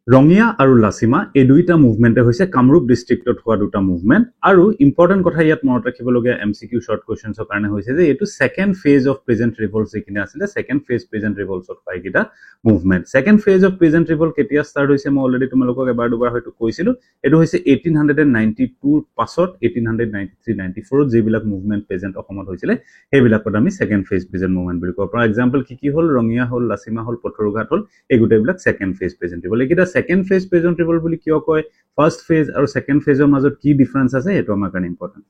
ৰঙিয়া আৰু লাচিমা এই দুইটা মুভমেন্টে হৈছে কামৰূপ ডিস্ট্ৰিক্টত হোৱা দুটা মুভমেন্ট আৰু ইম্পৰ্টেন্ট কথা ইয়াত মনত ৰাখিবলগীয়া এমসিকিউ শৰ্ট কোৱেশ্চনছৰ কাৰণে হৈছে যে এইটো সেকেন্ড ফেজ অফ প্ৰেজেন্ট ৰিভল্টছ যিখিনি আছিলে সেকেন্ড ফেজ প্ৰেজেন্ট ৰিভল্টছত পাই কিটা movement second phase of present revolt কেতিয়া ষ্টাৰ্ট হৈছে মই অলৰেডি তোমালোকক এবাৰ দুবাৰ হয়তো কৈছিলো এটো হৈছে 1892 পাছত 1893 94 যিবিলাক মুভমেন্ট প্ৰেজেন্ট অসমত হৈছিলে সেইবিলাকত আমি সেকেন্ড ফেজ প্ৰেজেন্ট মুভমেন্ট বুলি কওঁ ফৰ এক্সাম্পল কি হ'ল ৰঙিয়া হ'ল লাচিমা হ'ল পথৰুঘাট হ'ল এই গোটেইবিলাক সেকেন্ড ফেজ প্ৰেজেন্ট ৰিভল্ট এইকেইটা সেকেন্ড ফেজ প্ৰেজেন্ট ৰিভল্ট বুলি কিয় কয় ফাৰ্স্ট ফেজ আৰু সেকেন্ড ফেজৰ মাজত কি ডিফাৰেন্স আছে এটো আমাৰ কাৰণে ইম্পৰ্টেন্ট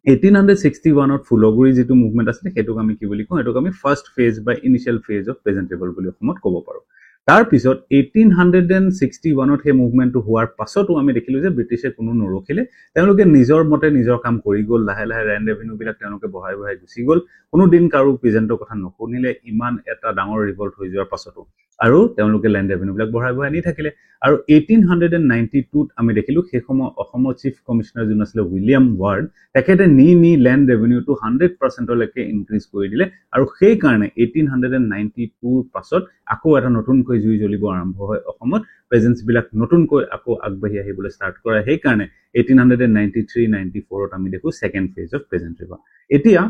1861 ত ফুলগুৰি যেটো মুভমেন্ট আছিল হেতুক আমি কি বুলি কওঁ এটোক আমি ফাৰ্স্ট ফেজ বা initial phase of present revolt বুলি অসমত ক'ব পাৰো তাৰ পিছত 1861 ত হে মুভমেন্টটো হোৱাৰ পাছতো আমি দেখিলো যে ব্ৰিটিছে কোনো নৰখিলে তেওঁলোকে নিজৰ মতে নিজৰ কাম কৰি গল লাহে লাহে ৰেণ্ট ৰেভিনিউ বিলাক তেওঁলোকে বঢ়াই বঢ়াই গুচি গল কোনো দিন কাৰো প্ৰেজেন্টৰ কথা নশুনিলে ইমান এটা ডাঙৰ ৰিভল্ট হৈ যোৱাৰ পাছতো আৰু তেওঁলোকে লেণ্ড ৰেভিনিউ বিলাক বঢ়াই বঢ়াই নি থাকিলে আৰু 1892 ত আমি দেখিলো সেই সময় অসমৰ চিফ কমিশনাৰ যোন আছিল উইলিয়াম ৱাৰ্ড তেখেতে নি লেণ্ড ৰেভিনিউটো 100% লৈকে ইনক্ৰিজ কৰি দিলে আৰু সেই কাৰণে 1892 ৰ পাছত আকৌ এটা নতুনকৈ জুই জ্বলিব আৰম্ভ হয় অসমত প্ৰেজেন্স বিলাক নতুনকৈ আকৌ আগবাঢ়ি আহিবলৈ ষ্টাৰ্ট কৰে সেই কাৰণে 1893 94 ত আমি দেখো second phase of present revolt এতিয়া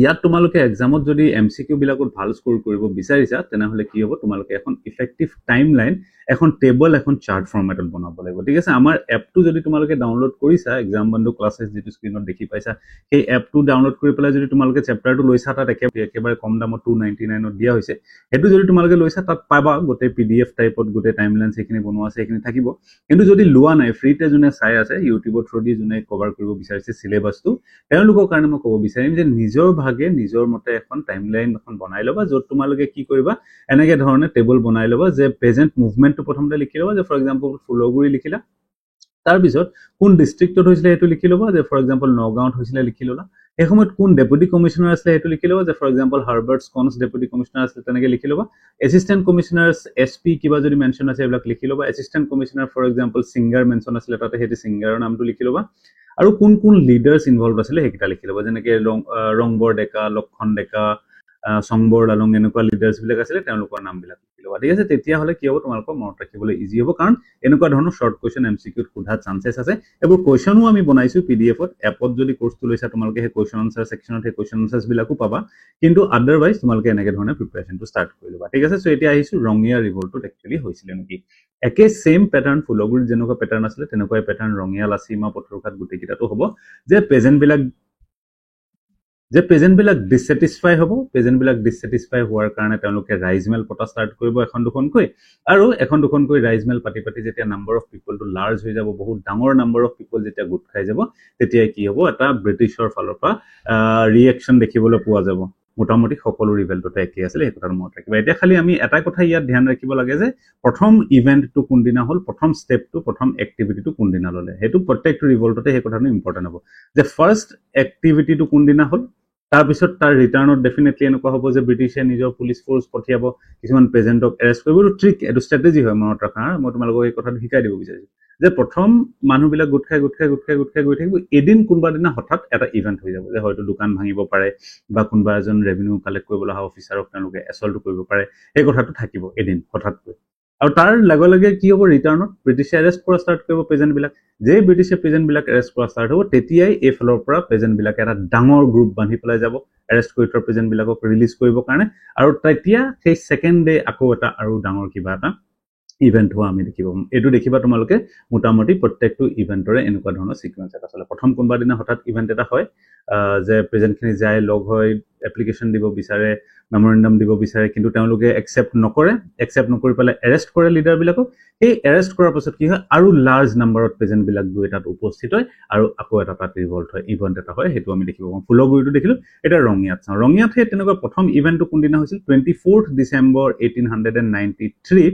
ইয়াত তোমালোকে এক্সামত যদি এমসিকিউ বিলাকত ভাল স্কোৰ কৰিব বিচাৰিছা তেনেহলে কি হ'ব তোমালোকে এখন ইফেক্টিভ টাইমলাইন এখন টেবল এখন চাৰ্ট ফৰম্যাটত বনাব লাগিব ঠিক আছে আমাৰ এপটো যদি তোমালোকে ডাউনলোড কৰিছা এক্সাম বন্ধু ক্লাसेस যেটো স্ক্ৰিনত দেখি পাইছা সেই এপটো ডাউনলোড কৰি পেলাই যদি তোমালোকে চেপ্টাৰটো লৈছা তাত একেবাৰে কম দামত 299 ত দিয়া হৈছে এটো যদি তোমালোকে লৈছা তাত পাবা গোটেই পিডিএফ টাইপত গোটেই টাইমলাইন সেইখিনি বনোৱা আছে সেইখিনি থাকিব কিন্তু যদি লোৱা নাই ফ্ৰীতে জুনে চাই আছে ইউটিউবত থ্ৰুদি জুনে কভাৰ কৰিব বিচাৰিছে সিলেবাসটো তেওঁলোকৰ কাৰণে মই ক'ব বিচাৰিম যে নিজৰ ভাগে নিজৰ মতে এখন টাইমলাইন এখন বনাই লবা যত তোমালোকে কি কৰিবা এনেকে ধৰণে টেবল বনাই লবা যে প্ৰেজেন্ট মুভমেন্টটো প্ৰথমতে লিখি লবা যে ফৰ এক্সাম্পল ফুলগুৰি লিখিলা তাৰ পিছত কোন ডিস্ট্ৰিক্টত হৈছিলে এটো লিখি লবা যে ফৰ এক্সাম্পল নগাঁৱত হৈছিলে লিখি ললা এই সময়ত কোন ডেপুটি কমিশনাৰ আছিল এটো লিখি লবা যে ফৰ এক্সাম্পল হাৰ্বাৰ্টস কনস ডেপুটি কমিশনাৰ আছিল তেনেকে লিখি লবা এসিস্ট্যান্ট কমিশনাৰ্স এসপি কিবা যদি মেনশন আছে এইবিলাক লিখি লবা assistant commissioner for example singer mention আছিল তাতে হেতি সিঙ্গাৰৰ নামটো লিখি লবা আৰু কোন লিডাৰ্স ইনভলভ আছিল হেকিটা লিখি লবা যেনেকে ৰংবৰ ডেকা লক্ষণ ডেকা সংবৰ লালং এনেকুৱা লিডাৰ্স বিলাক আছিল তেওঁলোকৰ নাম বিলাক লিখি লবা ঠিক আছে তেতিয়া হলে কি হ'ব তোমালোকৰ মনত ৰাখিবলৈ ইজি হ'ব কাৰণ এনেকুৱা ধৰণৰ শৰ্ট কোৱেশ্চন এমসিকিউত সোধা চান্সেস আছে এবোৰ কোৱেশ্চনো আমি বনাইছো পিডিএফত এপত যদি কোৰ্সটো লৈছা তোমালোকে হে কোৱেশ্চন আনসাৰ সেকশনত হে কোৱেশ্চন আনসাৰস বিলাকো পাবা কিন্তু আদাৰৱাইজ তোমালোকে এনেকে ধৰণে প্ৰিপাৰেচনটো ষ্টাৰ্ট কৰি লবা ঠিক আছে সো এতিয়া আহিছো ৰঙিয়া ৰিভল্টটো একচুয়ালি হৈছিল নেকি একে সেম প্যাটাৰ্ন ফুলগুৰি যেনেকুৱা প্যাটাৰ্ন আছিল তেনেকুৱা প্যাটাৰ্ন ৰঙিয়া লাচিমা পথৰুঘাট গুটেকিটাটো হ'ব যে প্ৰেজেন্ট বিলাক ডিসস্যাটিসফাই হ'ব প্ৰেজেন্ট বিলাক ডিসস্যাটিসফাই হোৱাৰ কাৰণে তেওঁলোকে ৰাইজমেল পটা ষ্টাৰ্ট কৰিব এখন দুখনকৈ আৰু এখন দুখনকৈ ৰাইজমেল পাতি যেতিয়া number of people to large হৈ যাব বহুত ডাঙৰ নাম্বাৰ অফ পিপল যেতিয়া গুট খাই যাব তেতিয়া কি হ'ব এটা ব্ৰিটিছৰ ফালৰ পৰা ৰিঅ্যাকশন দেখিবলৈ পোৱা যাব মোটামুটি সকলো ৰিভেলটোতে একে আছিল এই কথাৰ মনত ৰাখিবা এতিয়া খালি আমি এটা কথা ইয়াত ধ্যান ৰাখিব লাগে যে প্ৰথম ইভেন্টটো কোনদিনা হ'ল প্ৰথম স্টেপটো প্ৰথম এক্টিভিটিটো কোনদিনা ললে হেতু প্ৰত্যেকটো ৰিভল্টতে এই কথাটো ইম্পৰ্টেন্ট হ'ব যে ফাৰ্স্ট এক্টিভিটিটো কোনদিনা হ'ল তাৰ পিছত তাৰ ৰিটাৰ্নত ডেফিনেটলি এনেকুৱা হ'ব যে ব্ৰিটিছে নিজৰ পুলিশ ফোৰ্স পঠিয়াব কিছুমান প্ৰেজেন্টক এৰেষ্ট কৰিব ট্ৰিক এটো স্ট্ৰেটেজি হয় মনত ৰাখা মই তোমালোকক এই কথাটো শিকাই দিব বিচাৰিছো যে প্ৰথম মানুহবিলাক গুট খাই গৈ থাকিব এদিন কোনবা দিনা হঠাৎ এটা ইভেন্ট হৈ যাব যে হয়তো দোকান ভাঙিব পাৰে বা কোনবা এজন ৰেভিনিউ কালেক্ট কৰিবলৈ অহা অফিচাৰক তেওঁলোকে এছল্ট কৰিব পাৰে এই কথাটো থাকিব এদিন হঠাৎকৈ আৰু তাৰ লগে লগে কি হ'ব ৰিটাৰ্নত ব্ৰিটিছে এৰেষ্ট কৰা ষ্টাৰ্ট কৰিব প্ৰেজেন্ট বিলাক যে ব্ৰিটিছে প্ৰেজেন্ট বিলাক এৰেষ্ট কৰা ষ্টাৰ্ট হ'ব তেতিয়াই এই ফলৰ পৰা প্ৰেজেন্ট বিলাক এটা ডাঙৰ গ্ৰুপ বান্ধি পেলাই যাব এৰেষ্ট কৰি থোৱা প্ৰেজেন্ট বিলাকক ৰিলিজ কৰিবৰ কাৰণে আৰু তেতিয়া সেই সেকেন্ড ডে আকৌ এটা আৰু ডাঙৰ কিবা এটা ইভেন্ট হোৱা আমি দেখিব এটো দেখিবা তোমালোকে মোটামুটি প্ৰত্যেকটো ইভেন্টৰে এনেকুৱা ধৰণৰ সিকোয়েন্স এটা চলে প্ৰথম কোনবা দিনা হঠাৎ ইভেন্ট এটা হয় যে প্ৰেজেন্টখিনি যায় লগ হৈ এপ্লিকেশন দিব বিচাৰে মেমোৰেন্ডাম দিব বিচাৰে কিন্তু তেওঁলোকে একসেপ্ট নকৰি পেলাই এৰেষ্ট কৰে লিডাৰ বিলাকক এই এৰেষ্ট কৰাৰ পাছত কি হয় আৰু লাৰ্জ নাম্বাৰত প্ৰেজেন্ট বিলাক গৈ তাত উপস্থিত হয় আৰু আকৌ এটা তাত ৰিভল্ট হয় ইভেন্ট এটা হয় হেতু আমি দেখিব পাম ফুলগুৰিটো দেখিলো এটা ৰঙিয়াত চাওঁ ৰঙিয়াত হে তেনেকুৱা প্ৰথম ইভেন্টটো কোনদিনা হৈছিল 24 ডিসেম্বৰ 1893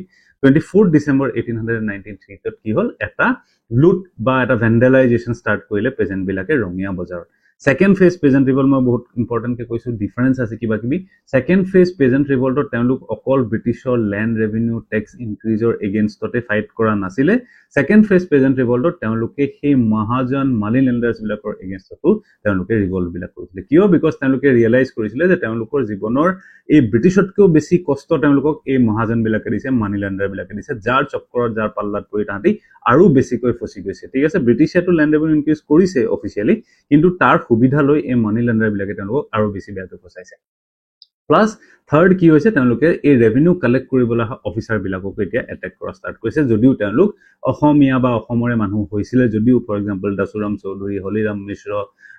24 ডিসেম্বৰ 1893 তত কি হ'ল এটা লুট বা এটা ভেন্ডালাইজেশন ষ্টাৰ্ট কৰিলে প্ৰেজেন্ট বিলাকে ৰঙিয়া বজাৰত সেকেন্ড ফেজ প্ৰেজেন্ট ৰিভল্ট মই বহুত ইম্পৰ্টেন্ট কে কৈছো ডিফাৰেন্স আছে কিবা কিবি সেকেন্ড ফেজ প্ৰেজেন্ট ৰিভল্টত তেওঁলোক অকল ব্ৰিটিছৰ ল্যান্ড ৰেভিনিউ টেক্স ইনক্ৰিজৰ এগেইনষ্টতে ফাইট কৰা নাছিলে সেকেন্ড ফেজ প্ৰেজেন্ট ৰিভল্টত তেওঁলোকে সেই মহাজন মানি লেণ্ডাৰ্ছ বিলাকৰ এগেইনষ্টতো তেওঁলোকে ৰিভল্ট বিলাক কৰিছিলে কিয় বিকজ তেওঁলোকে ৰিয়েলাইজ কৰিছিলে যে তেওঁলোকৰ জীৱনৰ এই ব্ৰিটিছতকৈ বেছি কষ্ট তেওঁলোকক এই মহাজন বিলাকে দিছে মানি লেণ্ডাৰ বিলাকে দিছে যাৰ চক্কৰত যাৰ পাল্লাত পৰি তাহাঁতি আৰু বেছিকৈ ফসি গৈছে ঠিক আছে ব্ৰিটিছেটো ল্যান্ড ৰেভিনিউ ইনক্ৰিজ কৰিছে অফিচিয়ালি কিন্তু তাৰ সুবিধা লৈ এই মানি লেণ্ডাৰ বিলাকে তেওঁলোকক আৰু বেছি বেয়াকৈ ফসাইছে প্লাস থাৰ্ড কি হৈছে তেওঁলোকে এই ৰেভিনিউ কালেক্ট কৰিবলৈ অফিচাৰ বিলাকক এতিয়া এটেক কৰা ষ্টাৰ্ট কৰিছে যদিও তেওঁলোক অসমীয়া বা অসমৰে মানুহ হৈছিল যদিও ফৰ এক্সাম্পল দাসুৰাম চৌধুৰী হলিৰাম মিশ্ৰ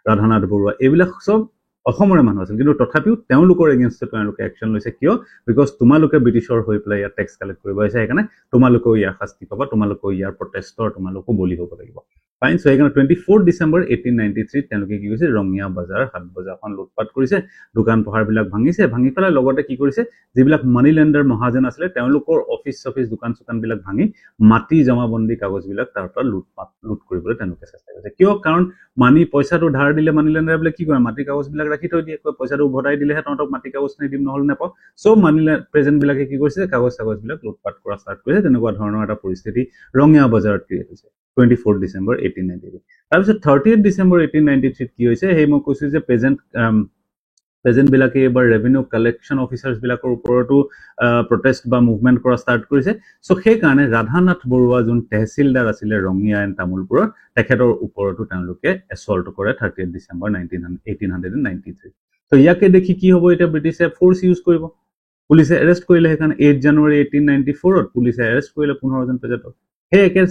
ৰাধানাথ বৰুৱা এইবিলাক সব অসমৰে মানুহ আছিল কিন্তু তথাপিও তেওঁলোকৰ এগেইনষ্টত তেওঁলোকে একচন লৈছে কিয় বিকজ তোমালোকে ব্ৰিটিছৰ হৈ পেলাই ইয়াত টেক্স কালেক্ট কৰিব আহিছে সেইকাৰণে তোমালোকেও ইয়াৰ শাস্তি পাবা তোমালোকেও ইয়াৰ প্ৰটেষ্টৰ তোমালোকো বলি হ'ব লাগিব ফাইন সো সেইকাৰণে 24 ডিসেম্বৰ 1893 তেওঁলোকে কি কৰিছে ৰঙিয়া বজাৰ হাট বজাৰখন লুটপাট কৰিছে দোকান পোহাৰ বিলাক ভাঙিছে ভাঙি পেলাই লগতে কি কৰিছে যিবিলাক মানি লেণ্ডাৰ মহাজন আছিল তেওঁলোকৰ অফিস দোকান চোকান বিলাক ভাঙি মাটি জমাবন্দী কাগজ বিলাক তাৰ পৰা লুট কৰিবলৈ তেওঁলোকে চেষ্টা কৰিছে কিয় কাৰণ মানি পইচাটো ধাৰ দিলে মানি লেণ্ডাৰ বিলাক কি কৰে মাটি কাগজ বিলাক ৰাখি থৈ দিয়ে পইচাটো উভতাই দিলেহে তহঁতক মাটি কাগজ নিদিম নহলে নাপাও সো মানি প্ৰেজেন্ট বিলাকে কি কৰিছে কাগজ বিলাক লুটপাট কৰা ষ্টাৰ্ট কৰিছে তেনেকুৱা ধৰণৰ এটা পৰিস্থিতি ৰঙিয়া বজাৰত ক্ৰিয়েট হৈছে 24 ডিসেম্বৰ 1893 তাৰপিছত 30 ডিসেম্বৰ 1893 কি হৈছে হেই মই কৈছো যে প্ৰেজেন্ট বিলাকে এবাৰ ৰেভিনিউ কালেকশন অফিচাৰ্স বিলাকৰ ওপৰতো প্ৰটেষ্ট বা মুভমেন্ট কৰা ষ্টাৰ্ট কৰিছে সো সেই কাৰণে ৰাধানাথ বৰুৱা যোন তহসিলদাৰ আছিল ৰঙিয়া এণ্ড তামুলপুৰৰ তেখেতৰ ওপৰতো তেওঁলোকে এছল্ট কৰে 30 ডিসেম্বৰ 1893 তো ইয়াকে দেখি কি হ'ব এটা ব্ৰিটিছে ফোৰ্স ইউজ কৰিব পুলিচে এৰেষ্ট কৰিলে সেইকাৰণে 8 জানুৱাৰী 1894 ত পুলিচে এৰেষ্ট কৰিলে 15 জন প্ৰেজেন্টক হে একে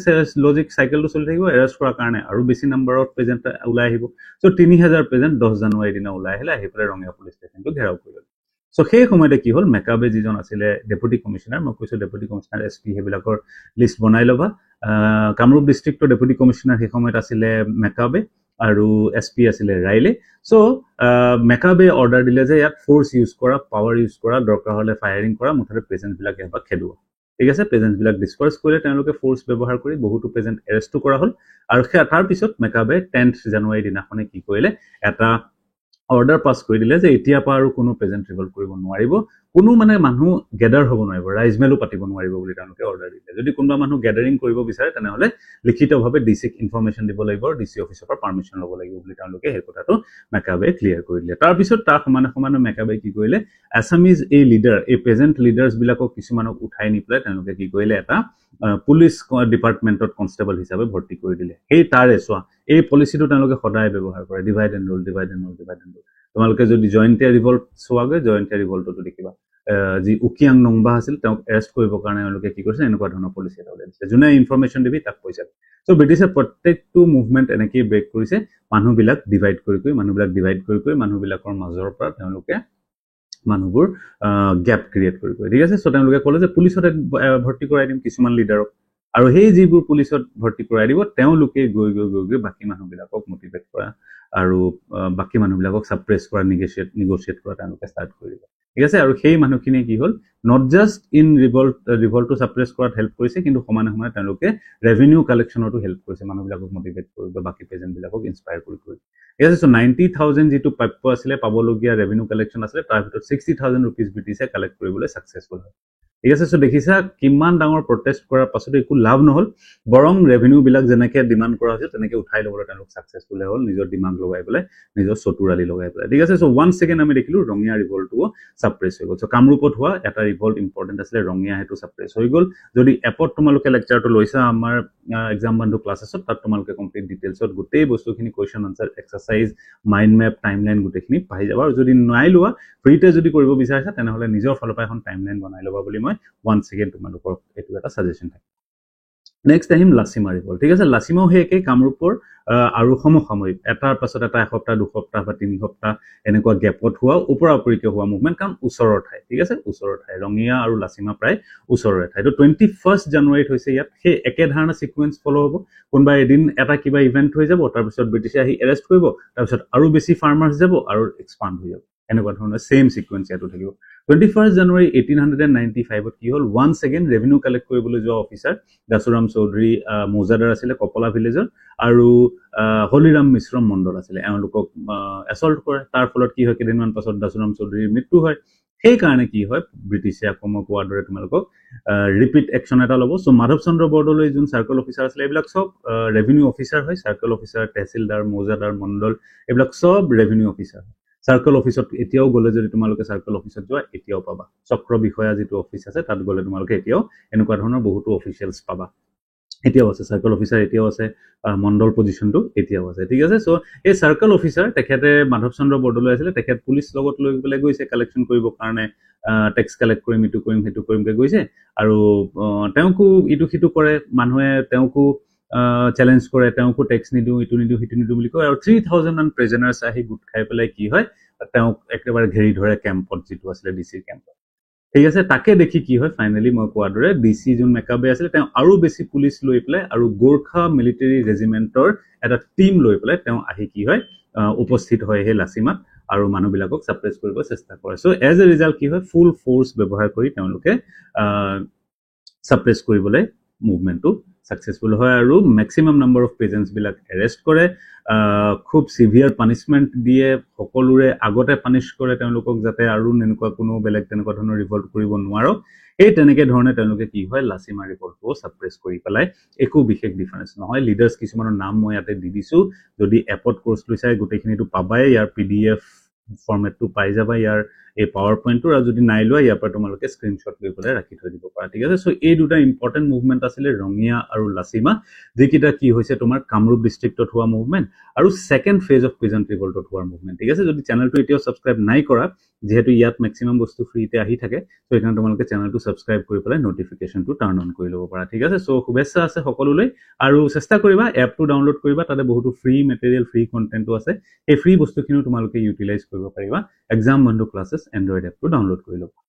লজিক সাইকেলটো চলি থাকিব এৰেষ্ট কৰাৰ কাৰণে আৰু বেছি নম্বৰ অফ প্ৰেজেন্ট ওলাই আহিব সো 3000 প্ৰেজেন্ট 10 জানুৱাৰী দিনা ওলাই আহিলে আহি পেলাই ৰঙিয়া পুলিচ ষ্টেচনটো ঘেৰাও কৰিলে সো সেই সময়তে কি হল মেকাবে যিজন আছিল ডেপুটি কমিশনাৰ মই কৈছো ডেপুটি কমিশনাৰ এসপি হেবিলাকৰ লিষ্ট বনাই লবা কামৰূপ ডিস্ট্ৰিক্টৰ ডেপুটি কমিশনাৰ সেই সময়ত আছিল মেকাবে আৰু এসপি আছিল ৰাইলে সো মেকাবে অৰ্ডাৰ দিলে যে ইয়াত ফোৰ্স ইউজ কৰা পাৱাৰ ইউজ কৰা দৰকাৰ হলে ফায়াৰিং কৰা মুঠতে প্ৰেজেন্ট বিলাক এবা খেদুৱা ঠিক আছে প্ৰেজেন্ট বিলাক ডিসপাৰ্স কৰিলে তেওঁলোকে ফোৰ্স ব্যৱহাৰ কৰি বহুতো প্ৰেজেন্ট এৰেষ্ট কৰা হল আৰু তাৰ পিছত মেকাবে 10th জানুৱাৰী দিনাখনে কি কৰিলে এটা অৰ্ডাৰ পাস কৰি দিলে যে এতিয়া পা আৰু কোনো প্ৰেজেন্ট ৰিভল্ট কৰিব নোৱাৰিব কোনো মানে মানুহ গেদাৰ হ'ব নোৱাৰিব ৰাইজমেলো পাতিব নোৱাৰিব বুলি তেওঁলোকে অৰ্ডাৰ দিলে যদি কোনোবা মানুহ গেদাৰিং কৰিব বিচাৰে তেনেহলে লিখিতভাৱে ডিসিক ইনফৰমেশন দিব লাগিব ডিসি অফিচৰ পৰা পাৰমিশন ল'ব লাগিব বুলি তেওঁলোকে এই কথাটো মেকাবে ক্লিয়াৰ কৰি দিলে তাৰ পিছত তাৰ সমানে মেকাবে কি কৰিলে আসামিজ এই লিডাৰ এই প্ৰেজেন্ট লিডাৰ্স বিলাকক কিছুমানক উঠাই নি পেলাই তেওঁলোকে কি কৰিলে এটা পুলিচ ডিপাৰ্টমেন্টত কনস্টেবল হিচাপে ভৰ্তি কৰি দিলে এই তাৰে সোৱা এই পলিচিটো তেওঁলোকে সদায় ব্যৱহাৰ কৰে ডিভাইড এণ্ড ৰুল তোমালোকে যদি জয়েন্টিয়া ৰিভল্ট সোৱাগে জয়েন্টিয়া ৰিভল্টটো দেখিবা যি উকিয়াং নংবা আছিল তেওঁক এৰেষ্ট কৰিবৰ কাৰণে তেওঁলোকে কি কৰিছে এনেকুৱা ধৰণৰ পলিচি এটা উলিয়াইছে যোনে ইনফৰমেশন দিবি তাক পইচা সো ব্ৰিটিছে প্ৰত্যেকটো মুভমেন্ট এনেকৈ ব্ৰেক কৰিছে মানুহবিলাক ডিভাইড কৰি মানুহবিলাকৰ মাজৰ পৰা তেওঁলোকে মানুহবোৰ গ্যাপ ক্ৰিয়েট কৰি ঠিক আছে সো তেওঁলোকে ক'লে যে পুলিচত ভৰ্তি কৰাই দিম কিছুমান লিডাৰক আৰু সেই যিবোৰ পুলিচত ভৰ্তি কৰাই দিব তেওঁলোকে গৈ বাকি মানুহবিলাকক মোটিভেট কৰা আৰু বাকি মানুহবিলাকক সাপ্ৰেছ কৰা নেগোশিয়েট কৰা তেওঁলোকে ষ্টাৰ্ট কৰি দিব ঠিক আছে আৰু সেই মানুহখিনি কি হল not just in revolt to suppress কৰাত হেল্প কৰিছে কিন্তু সমানে তেওঁলোকে ৰেভিনিউ কালেকশনতো হেল্প কৰিছে মানুহবিলাকক মোটিভেট কৰিব বাকি প্ৰেজেন্ট বিলাকক ইনস্পায়াৰ কৰি ঠিক আছে সো 90000 যেটো প্ৰাপ্য আছিল পাবলগীয়া ৰেভিনিউ কালেকশন আছিল তাৰ ভিতৰত 60000 रुपीस ব্ৰিটিছে কালেক্ট কৰিবলৈ সাকসেসফুল হয় ঠিক আছে সো দেখিছা কিমান ডাঙৰ প্ৰটেষ্ট কৰাৰ পাছত একো লাভ নহল বৰং ৰেভিনিউ বিলাক যেনেকৈ ডিমান্ড কৰা হৈছে তেনেকৈ উঠাই লবলৈ তেওঁলোক সাকসেসফুল হ'ল নিজৰ ডিমান্ড লগাই পেলাই নিজৰ চতুৰালি লগাই পেলাই ঠিক আছে সো ওয়ান সেকেন্ড আমি দেখিলো ৰঙিয়া ৰিভল্টটো সাপ্ৰেছ হৈ গল সো কামৰূপত হোৱা এটা ৰিভল্ট ইম্পৰ্টেন্ট আছিল ৰঙিয়া হেতু সাপ্ৰেছ হৈ গল যদি এপত তোমালোকে লেকচাৰটো লৈছা আমাৰ এক্সাম বন্ধু ক্লাছেছত তাত তোমালোকে কমপ্লিট ডিটেইলছত গোটেই বস্তুখিনি question answer exercise mind map timeline গোটেইখিনি পাই যাবা আৰু যদি নাই লোৱা ফ্ৰীতে যদি কৰিব বিচাৰিছা তেনেহলে নিজৰ ফালৰ পৰা এখন টাইমলাইন বনাই লবা বুলি মই once again তোমালোকৰ এটো এটা সাজেশন থাকে নেক্সট আহিম লাচিমা ৰিভল্ট ঠিক আছে লাচিমাও হে একে কামৰূপৰ আৰু সমসাময়িক এটাৰ পাছত এটা এসপ্তাহ দুসপ্তাহ বা তিনি সপ্তাহ এনেকুৱা গ্যাপত হোৱা ওপৰাপৰিকে হোৱা মুভমেন্ট কাৰণ ওচৰৰ ঠাই ঠিক আছে ওচৰৰ ঠাই ৰঙিয়া আৰু লাচিমা প্ৰায় ওচৰৰ ঠাই তো 21 জানুৱাৰীত হৈছে ইয়াত সেই একে ধৰণৰ সিকোয়েন্স ফলো হ'ব কোনবা এদিন এটা কিবা ইভেন্ট হৈ যাব তাৰ পিছত ব্ৰিটিছে আহি এৰেষ্ট কৰিব তাৰ পিছত আৰু বেছি ফাৰ্মাৰ্স যাব আৰু এক্সপান্ড হৈ যাব এনেকুৱা ধৰণৰ সেম সিকোয়েন্স ইয়াতো থাকিব 21 January 1895 কি হল once again revenue collect কৰিবলৈ যোৱা অফিচাৰ দাসুৰাম চৌধুৰী মৌজাদাৰ আছিলে কপলা ভিলেজৰ আৰু হলিৰাম মিশ্ৰ মণ্ডল আছিলে এওঁলোকক এছল্ট কৰে তাৰ ফলত কি হয় কেইদিনমান পাছত দাসুৰাম চৌধুৰীৰ মৃত্যু হয় সেই কাৰণে কি হয় ব্ৰিটিছে আকৌ মই কোৱাৰ দৰে তোমালোকক ৰিপিট একচন এটা ল'ব সো মাধৱ চন্দ্ৰ বৰদলৈ যোন সাৰ্কেল অফিচাৰ আছিলে এইবিলাক সব ৰেভিনিউ অফিচাৰ হয় সাৰ্কেল অফিচাৰ তহসিলদাৰ মৌজাদাৰ মণ্ডল এইবিলাক সব ৰেভিনিউ অফিচাৰ সাৰ্কেল অফিসত এতিয়াও গলে যদি তোমালোকে সাৰ্কেল অফিসত যোৱা এতিয়াও পাবা চক্ৰ বিষয়া যেটো অফিস আছে তাত গলে তোমালোকে এতিয়াও এনেকুৱা ধৰণৰ বহুতো অফিচিয়ালস পাবা এতিয়াও আছে সাৰ্কেল অফিসাৰ এতিয়াও আছে মণ্ডল পজিশনটো এতিয়াও আছে ঠিক আছে সো এই সাৰ্কেল অফিসাৰ তেখেতে মাধৱ চন্দ্ৰ বৰদলৈ আছিলে তেখেত পুলিচ লগত লৈ গলে গৈছে কালেকশন কৰিব কাৰণে টেক্স কালেক্ট কৰিম ইটো কৰিম হেতু কৰিমকে গৈছে আৰু তেওঁকো ইটো হিতু কৰে মানুহে তেওঁকো চ্যালেঞ্জ কৰে তেওঁকো টেক্স নিদিও ইটো নিদিও হিতু নিদিও বুলি কয় আৰু 3000 মান প্ৰিজনাৰ্স আহি গুট খাই পেলাই কি হয় তেওঁক একেবাৰে ঘেৰি ধৰে কেম্পত যেটো আছিল ডিসি কেম্পত ঠিক আছে তাকে দেখি কি হয় ফাইনালি মই কোৱাৰ দৰে ডিসি জুন মেকাবে আছিল তেওঁ আৰু বেছি পুলিচ লৈ পেলাই আৰু গোৰখা মিলিটাৰী ৰেজিমেন্টৰ এটা টিম লৈ পেলাই তেওঁ আহি কি হয় উপস্থিত হয় হে লাচিমাত আৰু মানুহবিলাকক সাপ্ৰেছ কৰিব চেষ্টা কৰে সো এজ এ ৰিজাল্ট কি হয় ফুল ফোৰ্স ব্যৱহাৰ কৰি তেওঁলোকে সাপ্ৰেছ কৰিবলৈ মুভমেন্টটো সাকসেসফুল হয় আৰু ম্যাক্সিমাম নাম্বাৰ অফ প্ৰেজেন্টস বিলাক এৰেষ্ট কৰে খুব সিভিয়াৰ পানিশমেন্ট দিয়ে সকলোৰে আগতে পানিশ কৰে তেওঁলোকক যাতে আৰু নেনকুৱা কোনো বেলেগ তেনেকুৱা ধৰণৰ ৰিভল্ট কৰিব নোৱাৰক এই তেনেকে ধৰণে তেওঁলোকে কি হয় লাচিমা ৰিপৰ্টটো সাপ্ৰেছ কৰি পেলাই একো বিশেষ ডিফাৰেন্স নহয় লিডাৰ্স কিছুমানৰ নাম মই ইয়াতে দি দিছো যদি এপত কোৰ্স লৈছাই গোটেইখিনিটো পাবাই ইয়াৰ পিডিএফ ফৰমেটটো পাই যাবা ইয়াৰ এই পাৱাৰ পইণ্টটো আৰু যদি নাই লোৱা ইয়াৰ পৰা তোমালোকে স্ক্ৰিনশ্বট লৈ পেলাই ৰাখি থৈ দিব পাৰা ঠিক আছে সো এই দুটা ইম্পৰ্টেন্ট মুভমেন্ট আছিল ৰঙিয়া আৰু লাচিমা যেকিটা কি হৈছে তোমাৰ কামৰূপ ডিস্ট্ৰিক্টত হোৱা মুভমেন্ট আৰু সেকেন্ড ফেজ অফ প্ৰেজেন্ট ৰিভল্টত হোৱা মুভমেন্ট ঠিক আছে যদি চেনেলটো এতিয়াও সাবস্ক্ৰাইব নাই কৰা যেহেতু ইয়াত ম্যাক্সিমাম বস্তু ফ্ৰীতে আহি থাকে সো এখানে তোমালোকে চেনেলটো সাবস্ক্ৰাইব কৰি পেলাই নোটিফিকেশনটো টাৰ্ন অন কৰি ল'ব পাৰা ঠিক আছে সো শুভেচ্ছা আছে সকলোলৈ আৰু চেষ্টা কৰিবা এপটো ডাউনলোড কৰিবা তাতে বহুতো ফ্ৰী মেটেৰিয়েল ফ্ৰী কন্টেন্টটো আছে এই ফ্ৰী বস্তুখিনি তোমালোকে ইউটিলাইজ কৰিব পাৰিবা এক্সাম বন্ধু ক্লাसेছ এন্ড্ৰইড এপটো ডাউনলোড কৰি ল'বা